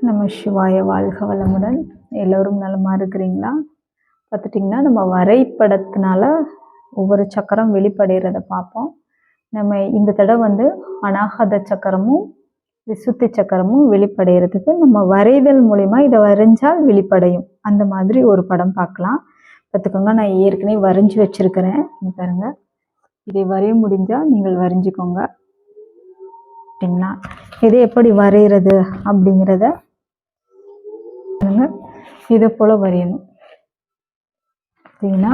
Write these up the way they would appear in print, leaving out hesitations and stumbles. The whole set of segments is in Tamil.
நம்ம சிவாய வாழ்க வளமுடன். எல்லோரும் நலமா இருக்கிறீங்களா? பார்த்துட்டிங்கன்னா நம்ம வரைபடத்தினால ஒவ்வொரு சக்கரம் வெளிப்படைகிறத பார்ப்போம். நம்ம இந்த தடவை வந்து அநாகத சக்கரமும் விசுத்தி சக்கரமும் வெளிப்படைகிறதுக்கு நம்ம வரைதல் மூலிமா இதை வரைஞ்சால் வெளிப்படையும். அந்த மாதிரி ஒரு படம் பார்க்கலாம். பார்த்துக்கோங்க, நான் ஏற்கனவே வரைஞ்சி வச்சுருக்கிறேன். பாருங்க, இதை வரைய முடிஞ்சால் நீங்கள் வரைஞ்சிக்கோங்க. சரிங்களா? இதை எப்படி வரைகிறது அப்படிங்கிறத இதை போல் வரையணும். சரிங்களா?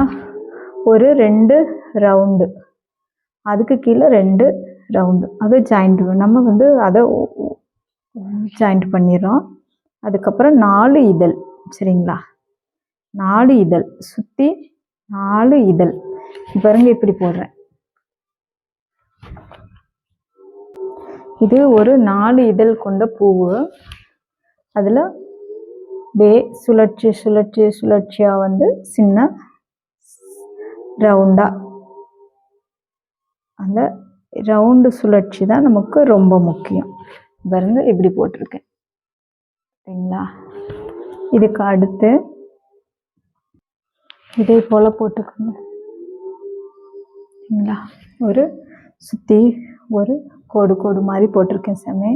ஒரு 2 ரவுண்டு, அதுக்கு கீழே 2 ரவுண்டு, அதை ஜாயிண்ட் நம்ம வந்து அதை ஜாயிண்ட் பண்ணிடுறோம். அதுக்கப்புறம் 4 இதழ். சரிங்களா? 4 இதழ் சுற்றி 4 இதழ். பாருங்க, இப்படி போடுறேன். இது ஒரு 4 இதழ் கொண்ட பூவு. அதில் சுழற்சி சுழற்சி சுழற்சியாக வந்து சின்ன ரவுண்டாக, அந்த ரவுண்டு சுழற்சி தான் நமக்கு ரொம்ப முக்கியம். பாருங்க, இப்படி போட்டிருக்கேன். சரிங்களா? இதுக்கு அடுத்து இதே போல் போட்டுக்கோங்க. சரிங்களா? ஒரு சுற்றி ஒரு கோடு கோடு மாதிரி போட்டிருக்கேன். சாமி,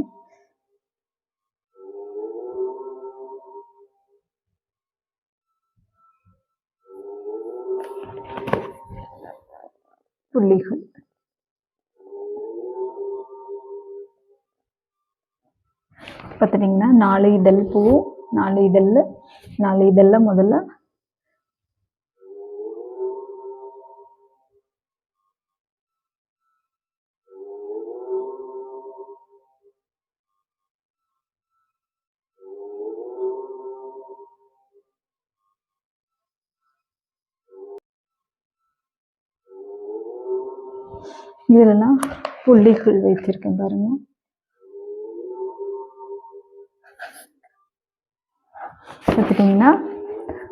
புள்ளிகள். பார்த்துட்டிங்கன்னா 4 இதழ் பூ, 4 இதழில் முதல்ல இதெல்லாம் புள்ளிகள் வைத்திருக்கேன். பாருங்க, பார்த்துட்டிங்கன்னா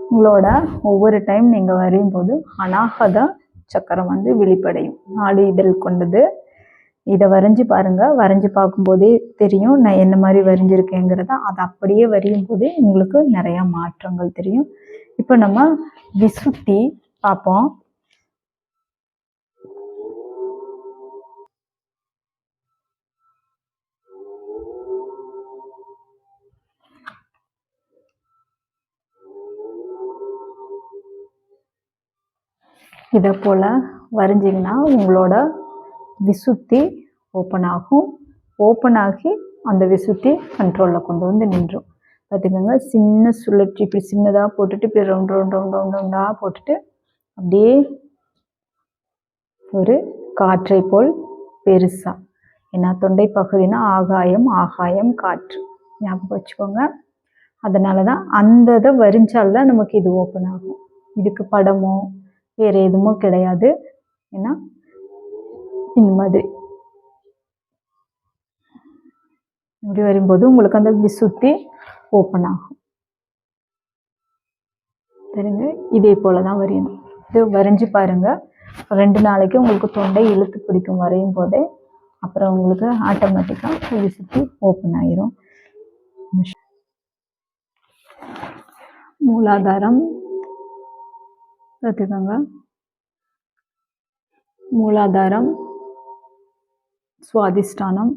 உங்களோட ஒவ்வொரு டைம் நீங்கள் வரையும் போது அநாகத சக்கரம் வந்து வெளிப்படையும். 4 இதழ் கொண்டது. இதை வரைஞ்சி பாருங்கள். வரைஞ்சி பார்க்கும்போதே தெரியும் நான் என்ன மாதிரி வரைஞ்சிருக்கேங்கிறத. அதை அப்படியே வரையும் போதே உங்களுக்கு நிறையா மாற்றங்கள் தெரியும். இப்போ நம்ம விசுத்தி பார்ப்போம். இதை போல் வரைஞ்சிங்கன்னா உங்களோட விசுத்தி ஓப்பன் ஆகும். ஓப்பன் ஆகி அந்த விசுத்தி கண்ட்ரோலில் கொண்டு வந்து நின்றும். பார்த்துக்கோங்க, சின்ன சுழற்சி இப்படி சின்னதாக போட்டுட்டு இப்படி ரவுண்ட் ரவுண்ட் ரவுண்ட் ரவுண்ட் ரவுண்டாக போட்டுட்டு அப்படியே ஒரு காற்றை போல் பெருசாக, ஏன்னா தொண்டை பகுதினா ஆகாயம், ஆகாயம் காற்று, ஞாபகம் வச்சுக்கோங்க. அதனால தான் அந்த இதை வரைஞ்சால்தான் நமக்கு இது ஓப்பன் ஆகும். இதுக்கு படமோ வேறு எதுவுமோ கிடையாது. ஏன்னா இந்த மாதிரி இப்படி வரும்போது உங்களுக்கு அந்த விசுத்தி ஓப்பன் ஆகும். சரிங்க, இதே போல தான் வரையணும். இது வரைஞ்சி பாருங்க. 2 நாளைக்கு உங்களுக்கு தொண்டை இழுத்து பிடிக்கும் வரையும் போதே. அப்புறம் உங்களுக்கு ஆட்டோமேட்டிக்காக விசுத்தி ஓப்பன் ஆயிரும். மூலாதாரம் பார்த்துக்கோங்க. மூலாதாரம், சுவாதிஷ்டானம்,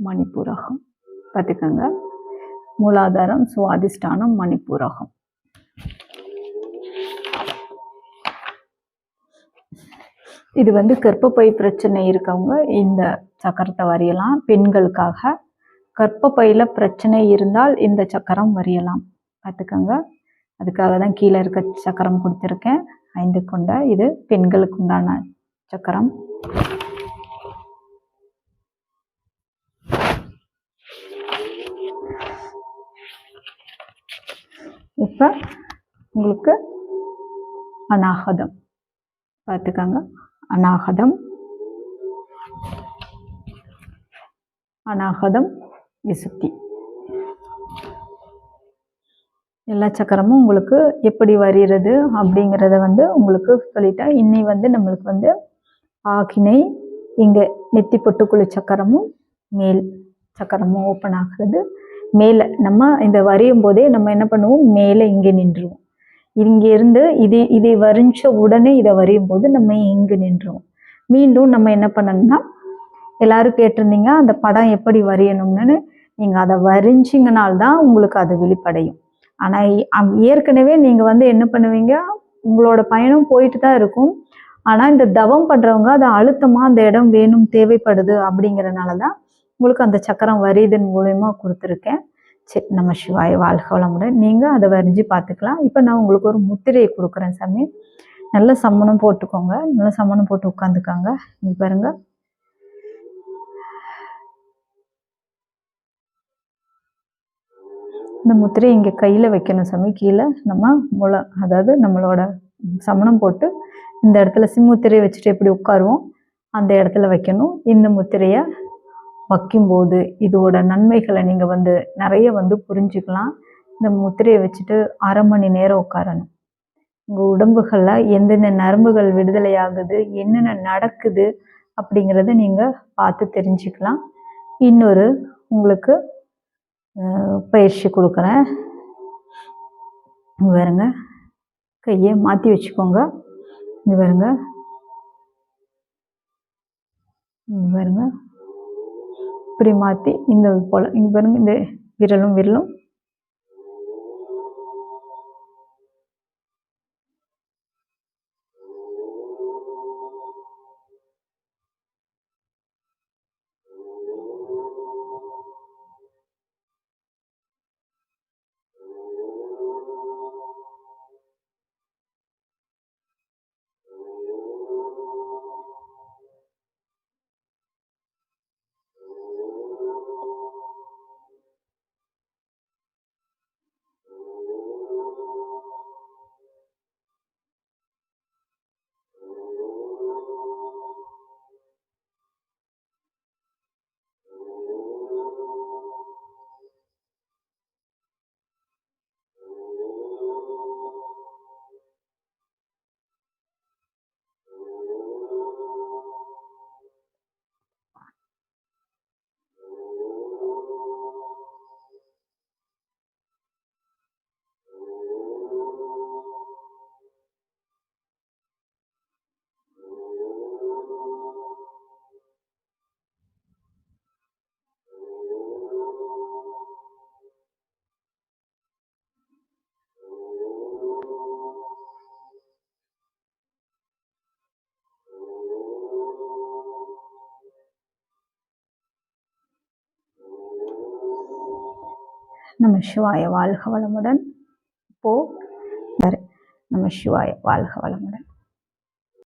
மணிப்பூரகம். பார்த்துக்கோங்க, மூலாதாரம், சுவாதிஷ்டானம், மணிப்பூரகம். இது வந்து கர்ப்பப்பை பிரச்சனை இருக்கவங்க இந்த சக்கரத்தை வரையலாம். பெண்களுக்காக கர்ப்பப்பையில் பிரச்சனை இருந்தால் இந்த சக்கரம் வரையலாம். பார்த்துக்கோங்க, அதுக்காக தான் கீழே இருக்க சக்கரம் கொடுத்துருக்கேன். 5 கொண்ட இது பெண்களுக்கு உண்டான சக்கரம். இப்போ உங்களுக்கு அநாகதம் பார்த்துக்கோங்க. அநாகதம், அநாகதம், விசுத்தி. எல்லா சக்கரமும் உங்களுக்கு எப்படி வரைகிறது அப்படிங்கிறத வந்து உங்களுக்கு சொல்லிட்டேன். இன்னி வந்து நம்மளுக்கு வந்து ஆகினை, இங்கே நெத்தி பொட்டுக்குழி சக்கரமும் மேல் சக்கரமும் ஓப்பன் ஆகிறது. மேலே நம்ம இந்த வரையும் போதே நம்ம என்ன பண்ணுவோம், மேலே இங்கே நின்றுவோம். இங்கே இருந்து இதை வரைஞ்ச உடனே இதை வரையும் போது நம்ம இங்கே நின்றுவோம். மீண்டும் நம்ம என்ன பண்ணணும்னா, எல்லாரும் கேட்டிருந்தீங்க அந்த படம் எப்படி வரையணும்னு. நீங்கள் அதை வரைஞ்சிங்கனால்தான் உங்களுக்கு அது வெளிப்படையும். ஆனால் ஏற்கனவே நீங்கள் வந்து என்ன பண்ணுவீங்க, உங்களோட பயணம் போயிட்டு தான் இருக்கும். ஆனால் இந்த தவம் பண்ணுறவங்க அதை அழுத்தமாக அந்த இடம் வேணும், தேவைப்படுது அப்படிங்கிறனால தான் உங்களுக்கு அந்த சக்கரம் வரிதன் மூலயமா கொடுத்துருக்கேன். சரி, நம்ம சிவாய வாழ்க வளமுடன். நீங்கள் அதை வரைஞ்சி பார்த்துக்கலாம். இப்போ நான் உங்களுக்கு ஒரு முத்திரையை கொடுக்குறேன் சாமி. நல்ல சம்மணம் போட்டுக்கோங்க. நல்ல சம்மணம் போட்டு உட்காந்துக்காங்க. இங்கே பாருங்க, இந்த முத்திரையை இங்கே கையில் வைக்கணும் சாமி. கீழே நம்ம அதாவது நம்மளோட சமணம் போட்டு இந்த இடத்துல சிம்முத்திரையை வச்சுட்டு எப்படி உட்காருவோம் அந்த இடத்துல வைக்கணும். இந்த முத்திரையை வைக்கும்போது இதோட நன்மைகளை நீங்கள் வந்து நிறைய வந்து புரிஞ்சுக்கலாம். இந்த முத்திரையை வச்சுட்டு 1/2 மணி நேரம் உட்காரணும். உங்கள் உடம்புகளில் எந்தெந்த நரம்புகள் விடுதலை ஆகுது, என்னென்ன நடக்குது அப்படிங்கிறத நீங்கள் பார்த்து தெரிஞ்சுக்கலாம். இன்னொரு உங்களுக்கு பயிற்சி கொடுக்குறேன். பாருங்க, கையை மாற்றி வச்சுக்கோங்க. இங்கே பாருங்க, இங்கே பாருங்க, இப்படி மாற்றி இந்த போல் இங்கே பாருங்க, இந்த விரலும் விரலும் நம சிவாய வாழ்க வளமுடன். இப்போ நம சிவாய வாழ்க வளமுடன்.